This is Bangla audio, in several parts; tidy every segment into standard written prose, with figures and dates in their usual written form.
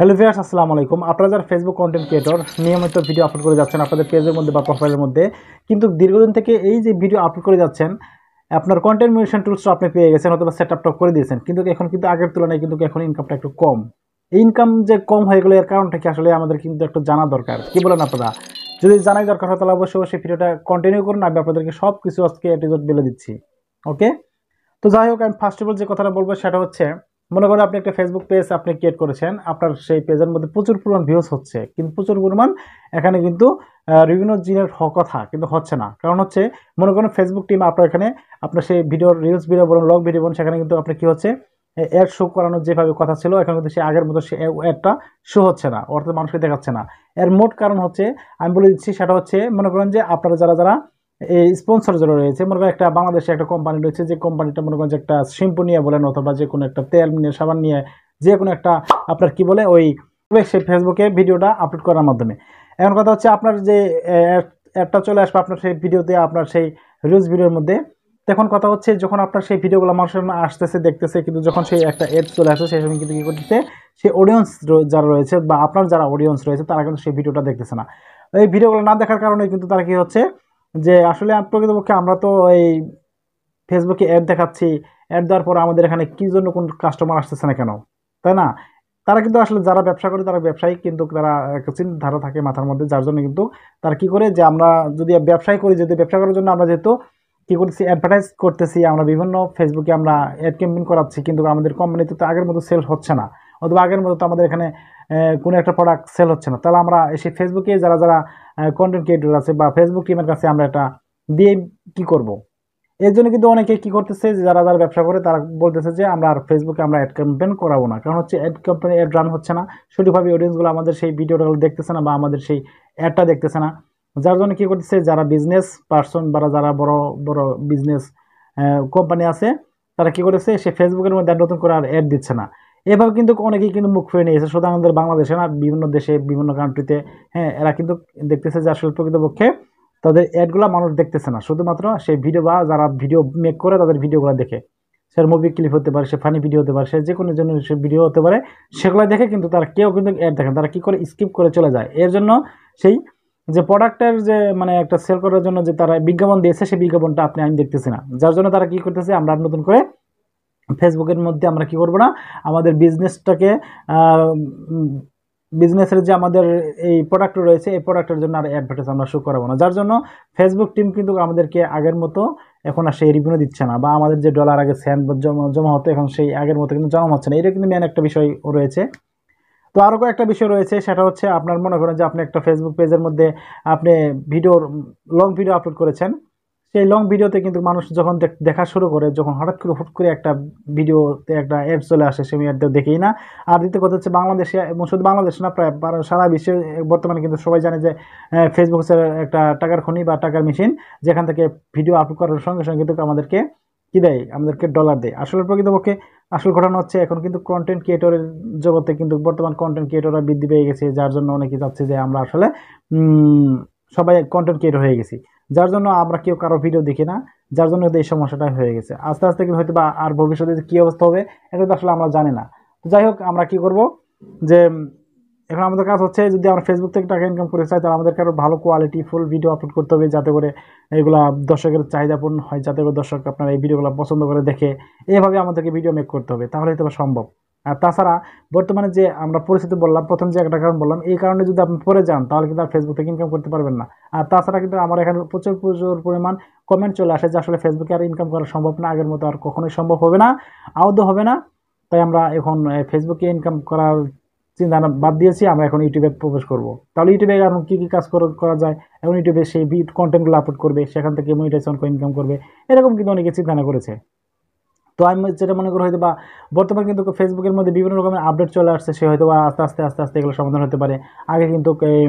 হ্যালো ভিউয়ার্স, আসসালামু আলাইকুম। আপনারা যারা ফেসবুক কন্টেন্ট ক্রিয়েটর নিয়মিত ভিডিও আপলোড করে যাচ্ছেন আপনাদের পেজের মধ্যে বা প্রোফাইলের মধ্যে, কিন্তু দীর্ঘদিন থেকে এই যে ভিডিও আপলোড করে যাচ্ছেন, আপনার কন্টেন্ট মনিটাইজেশন টুলসটা আপনি পেয়ে গেছেন অথবা সেটআপটা করে দিয়েছেন, কিন্তু এখন কিন্তু আগের তুলনায় কিন্তু এখন ইনকামটা একটু কম। এই ইনকাম যে কম হয়ে গেল এর কারণটা কি আসলে আমাদের কিন্তু একটু জানা দরকার। কি বলেন আপনারা? যদি জানাই দরকার হয় তাহলে অবশ্যই অবশ্যই ভিডিওটা কন্টিনিউ করুন। আমি আপনাদেরকে সব কিছু আজকে এপিসোড বলে দিচ্ছি। ওকে, তো যাই হোক, আমি ফার্স্ট অফ অল যে কথাটা বলবো সেটা হচ্ছে, মনে করেন আপনি একটা ফেসবুক পেজ আপনি ক্রিয়েট করেছেন, আপনার সেই পেজের মধ্যে প্রচুর পরিমাণ ভিউজ হচ্ছে, কিন্তু প্রচুর পরিমাণ এখানে কিন্তু রিভিনিউ জিনের কথা কিন্তু হচ্ছে না। কারণ হচ্ছে, মনে করেন ফেসবুক টিম আপনার এখানে আপনার সেই ভিডিও রিলস ভিডিও বলুন, লং ভিডিও বলুন, সেখানে কিন্তু আপনার কি হচ্ছে, অ্যাড শো করানোর যেভাবে কথা ছিল এখন কিন্তু সে আগের মতো সে অ্যাডটা শো হচ্ছে না, অর্থাৎ মানুষকে দেখাচ্ছে না। এর মোট কারণ হচ্ছে, আমি বলে দিচ্ছি, সেটা হচ্ছে মনে করেন যে আপনারা যারা যারা এই স্পন্সর যারা রয়েছে, মনে করেন একটা বাংলাদেশে একটা কোম্পানি রয়েছে, যে কোম্পানিটা মনে করেন যে একটা শ্যাম্পু নিয়ে বলেন অথবা যে কোনো একটা তেল নিয়ে, সাবান নিয়ে, যে কোনো একটা আপনার কি বলে ওই সেই ফেসবুকে ভিডিওটা আপলোড করার মাধ্যমে। এখন কথা হচ্ছে, আপনার যে অ্যাডটা চলে আসবে আপনার সেই ভিডিওতে, আপনার সেই রিলস ভিডিওর মধ্যে। তখন কথা হচ্ছে, যখন আপনার সেই ভিডিওগুলো মানুষের আসতেছে দেখতেছে, কিন্তু যখন সেই একটা অ্যাড চলে আসে সেই সময় কিন্তু কী করতেছে, সেই অডিয়েন্স যারা রয়েছে বা আপনার যারা অডিয়েন্স রয়েছে তারা কিন্তু সেই ভিডিওটা দেখতেছে না। এই ভিডিওগুলো না দেখার কারণে কিন্তু তারা কি হচ্ছে, যে আসলে প্রকৃতপক্ষে আমরা তো এই ফেসবুকে অ্যাড দেখাচ্ছি, অ্যাড দেওয়ার পর আমাদের এখানে কি জন্য কোন কাস্টমার আসতেছে না কেন, তাই না? তারা কিন্তু আসলে যারা ব্যবসা করে তারা ব্যবসায়ী, কিন্তু তারা একটা চিন্তাধারা থাকে মাথার মধ্যে, যার জন্য কিন্তু তারা কি করে, যে আমরা যদি ব্যবসায় করি, যদি ব্যবসা করার জন্য আমরা যেহেতু কি করতেছি, অ্যাডভার্টাইজ করতেছি, আমরা বিভিন্ন ফেসবুকে আমরা অ্যাড ক্যাম্পেইন করাচ্ছি, কিন্তু আমাদের কোম্পানিতে তো আগের মতো সেল হচ্ছে না, অথবা আগের মতো তো আমাদের এখানে কোনো একটা প্রোডাক্ট সেল হচ্ছে না। তাহলে আমরা সেই ফেসবুকে যারা যারা কন্টেন্ট ক্রিয়েটর আছে বা ফেসবুক টিমের কাছে আমরা এটা দিয়ে কি করব? এর জন্য কিন্তু অনেকে কি করতেছে, যে যারা যারা ব্যবসা করে তারা বলতেছে যে আমরা আর ফেসবুকে আমরা অ্যাড ক্যাম্পেইন করাবো না। কারণ হচ্ছে অ্যাড ক্যাম্পেইন অ্যাড রান হচ্ছে না, সঠিকভাবে অডিয়েন্সগুলো আমাদের সেই ভিডিওটাগুলো দেখতেছে না বা আমাদের সেই অ্যাডটা দেখতেছে না। যার জন্য কি করতেছে, যারা বিজনেস পার্সন বা যারা বড় বড় বিজনেস কোম্পানি আছে, তারা কি করেছে, সে ফেসবুকের মধ্যে আর নতুন করে আর অ্যাড দিচ্ছে না। এভাবে কিন্তু অনেকেই কিন্তু মুখ ফিরে নিয়েছে, শুধু আমাদের বাংলাদেশে না, বিভিন্ন দেশে বিভিন্ন কান্ট্রিতে। হ্যাঁ, এরা কিন্তু দেখতেছে যে আসলে প্রকৃতপক্ষে তাদের অ্যাডগুলো মানুষ দেখতেছে না, শুধুমাত্র সেই ভিডিও বা যারা ভিডিও মেক করে তাদের ভিডিওগুলো দেখে। সে মুভি ক্লিপ হতে পারে, সে ফানি ভিডিও হতে পারে, সে যে কোনো জন্য সে ভিডিও হতে পারে, সেগুলো দেখে কিন্তু তারা কেউ কিন্তু অ্যাড দেখেন, তারা কি করে স্কিপ করে চলে যায়। এর জন্য সেই যে প্রোডাক্টের যে মানে একটা সেল করার জন্য যে তারা বিজ্ঞাপন দিয়েছে, সেই বিজ্ঞাপনটা আপনি আমি দেখতেছি না। যার জন্য তারা কি করতেছে, আমরা নতুন করে ফেসবুকের মধ্যে আমরা কি করব না, আমাদের বিজনেসটাকে বিজনেসের যে আমাদের এই প্রোডাক্ট রয়েছে, এই প্রোডাক্টের জন্য আর অ্যাডভার্টাইজ আমরা শো করাবো না। যার জন্য ফেসবুক টিম কিন্তু আমাদেরকে আগের মতো এখন আর সেই রিভিউ দিচ্ছে না, বা আমাদের যে ডলার আগে সেন্ট জমা জমা হতো, এখন সেই আগের মতো কিন্তু জমা হচ্ছে না। এটা কিন্তু মেন একটা বিষয় রয়েছে। তো আরও কয়েকটা বিষয় রয়েছে, সেটা হচ্ছে, আপনার মনে করেন যে আপনি একটা ফেসবুক পেজের মধ্যে আপনি ভিডিওর লং ভিডিও আপলোড করেছেন। সেই লং ভিডিওতে কিন্তু মানুষ যখন দেখা শুরু করে, যখন হঠাৎ করে হুট করে একটা ভিডিওতে একটা অ্যাড চলে আসে, সেই অ্যাডটা দেখেই না। আর দ্বিতীয় কথা হচ্ছে, বাংলাদেশে এবং শুধু বাংলাদেশ না, প্রায় সারা বিশ্বে বর্তমানে কিন্তু সবাই জানে যে ফেসবুক হচ্ছে একটা টাকার খনি বা টাকার মেশিন, যেখান থেকে ভিডিও আপলোড করার সঙ্গে সঙ্গে কিন্তু আমাদেরকে কী দেয়, আমাদেরকে ডলার দেয়। আসলে প্রকৃতপক্ষে আসল ঘটনা হচ্ছে, এখন কিন্তু কন্টেন্ট ক্রিয়েটরের জগতে কিন্তু বর্তমান কন্টেন্ট ক্রিয়েটররা বৃদ্ধি পেয়ে গেছে, যার জন্য অনেকে চাচ্ছে যে আমরা আসলে সবাই কন্টেন্ট ক্রিয়েটর হয়ে গেছি, যার জন্য আমরা কেউ কারো ভিডিও দেখি না। যার জন্য এই সমস্যাটা হয়ে গেছে। আস্তে আস্তে কিন্তু হয়তো বা আর ভবিষ্যতে কী অবস্থা হবে এটা তো আসলে আমরা জানি না। তো যাই হোক, আমরা কি করব, যে এখন আমাদের কাজ হচ্ছে, যদি আমরা ফেসবুক থেকে টাকা ইনকাম করতে চাই, তাহলে আমাদেরকে আরও ভালো কোয়ালিটি ফুল ভিডিও আপলোড করতে হবে, যাতে করে এগুলা দর্শকের চাহিদাপূর্ণ হয়, যাতে করে দর্শক আপনার এই ভিডিওগুলো পছন্দ করে দেখে। এভাবে আমাদেরকে ভিডিও মেক করতে হবে, তাহলে হয়তো সম্ভব। আর তাছাড়া বর্তমানে যে আমরা পরিস্থিতি বললাম, প্রথম যে একটা কারণ বললাম, এই কারণে যদি আপনি পড়ে যান, তাহলে কিন্তু আর ফেসবুক থেকে ইনকাম করতে পারবেন না। আর তাছাড়া কিন্তু আমার এখানে প্রচুর প্রচুর পরিমাণ কমেন্ট চলে আসে যে আসলে ফেসবুকে আর ইনকাম করা সম্ভব না, আগের মতো আর কখনোই সম্ভব হবে না, আদৌ হবে না। তাই আমরা এখন ফেসবুকে ইনকাম করার চিন্তা বাদ দিয়েছি, আমরা এখন ইউটিউবে প্রবেশ করব। তাহলে ইউটিউবে এখন কী কী কাজ করা যায়, এখন ইউটিউবে সেই কন্টেন্টগুলো আপলোড করবে, সেখান থেকে মনিটাইজেশন করে ইনকাম করবে, এরকম কিন্তু অনেকে চিন্তা করেছে। তো আমি যেটা মনে করি, হয়তো বা বর্তমানে কিন্তু ফেসবুকের মধ্যে বিভিন্ন রকমের আপডেট চলে আসছে, সে হয়তো বা আস্তে আস্তে আস্তে আস্তে এগুলো সমাধান হতে পারে। আগে কিন্তু এই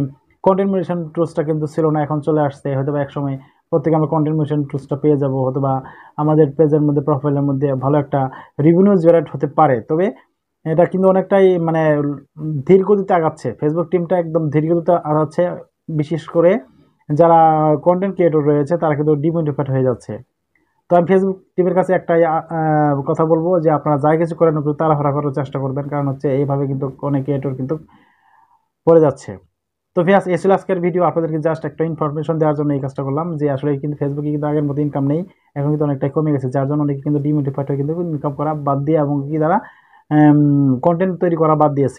কন্টেন্ট মনিটাইজেশন টুলসটা কিন্তু ছিল না, এখন চলে আসছে। হয়তো বা একসময় প্রত্যেকে আমরা কন্টেন্ট মনিটাইজেশন টুলসটা পেয়ে যাবো, হয়তো বা আমাদের পেজের মধ্যে প্রোফাইলের মধ্যে ভালো একটা রেভিনিউ জেনারেট হতে পারে। তবে এটা কিন্তু অনেকটাই মানে ধীর গতিতে আগাচ্ছে, ফেসবুক টিমটা একদম ধীর গতিতে আগাচ্ছে। বিশেষ করে যারা কন্টেন্ট ক্রিয়েটর রয়েছে তারা কিন্তু ডিমোটিভেট হয়ে যাচ্ছে। তো আমি ফেসবুক টিমের কাছে একটাই কথা বলবো যে আপনারা যাই কিছু করেন একটু তাড়াহুড়া করার চেষ্টা করবেন, কারণ হচ্ছে এইভাবে কিন্তু অনেক ক্রিয়েটর কিন্তু পড়ে যাচ্ছে। তো ভিউয়ার্স, এই ছিল আজকের ভিডিও। আপনাদেরকে জাস্ট একটা ইনফরমেশন দেওয়ার জন্য এই কাজটা করলাম, যে আসলে কিন্তু ফেসবুকে কিন্তু আগের মতো ইনকাম নেই, এখন কিন্তু অনেকটাই কমে গেছে, যার জন্য অনেকে কিন্তু ডিমোটিভেট হয়ে কিন্তু ইনকাম করা বাদ দিয়ে এবং কি দ্বারা কন্টেন্ট তৈরি করা বাদ দিয়েছে।